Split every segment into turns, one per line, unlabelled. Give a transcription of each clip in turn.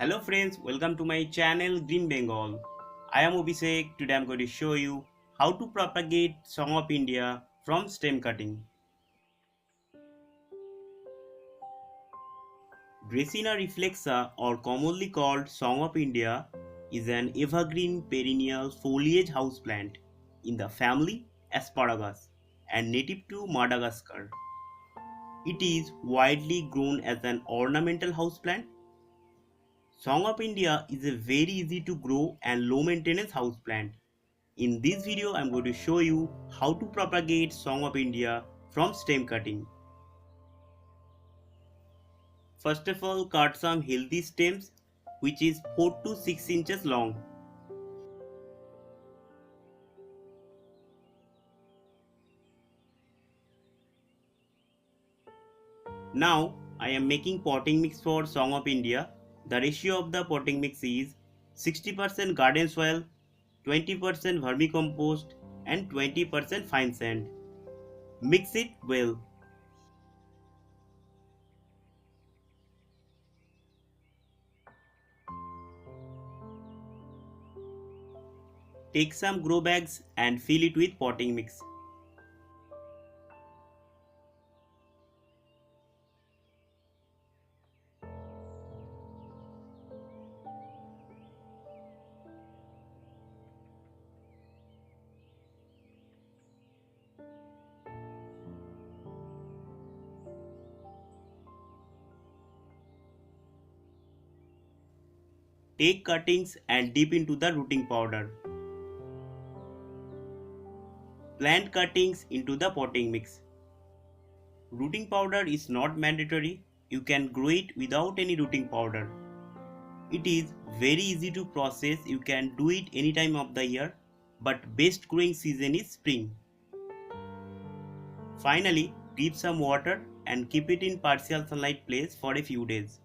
Hello friends, welcome to my channel Green Bengal. I am Abhishek. Today I am going to show you how to propagate Song of India from stem cutting. Dracaena Reflexa, or commonly called Song of India, is an evergreen perennial foliage houseplant in the family Asparagaceae and native to Madagascar. It is widely grown as an ornamental houseplant. Song of India is a very easy to grow and low maintenance houseplant. In this video, I am going to show you how to propagate Song of India from stem cutting. First of all, cut some healthy stems which is 4 to 6 inches long. Now, I am making potting mix for Song of India. The ratio of the potting mix is 60% garden soil, 20% vermicompost and 20% fine sand. Mix it well. Take some grow bags and fill it with potting mix. Take cuttings and dip into the rooting powder. Plant cuttings into the potting mix. Rooting powder is not mandatory. You can grow it without any rooting powder. It is very easy to process. You can do it any time of the year, but best growing season is spring. Finally, give some water and keep it in partial sunlight place for a few days.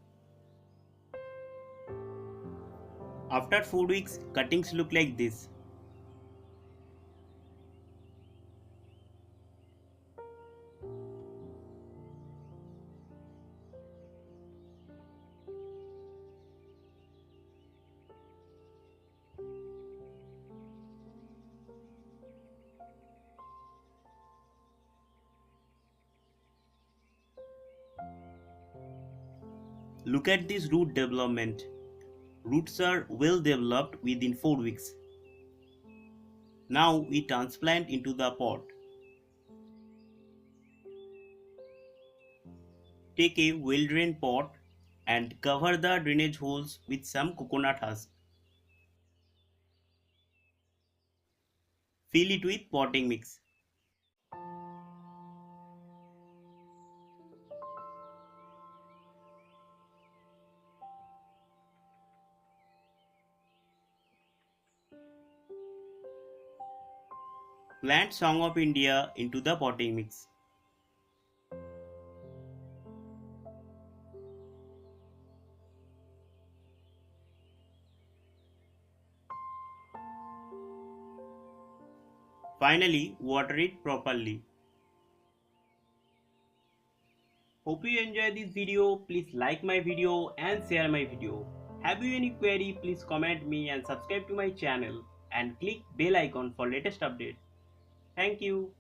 After 4 weeks, cuttings look like this. Look at this root development. Roots are well developed within 4 weeks. Now we transplant into the pot. Take a well-drained pot and cover the drainage holes with some coconut husk. Fill it with potting mix. Plant Song of India into the potting mix. Finally, water it properly. Hope you enjoy this video. Please like my video and share my video. Have you any query? Please comment me and subscribe to my channel and click bell icon for latest update. Thank you.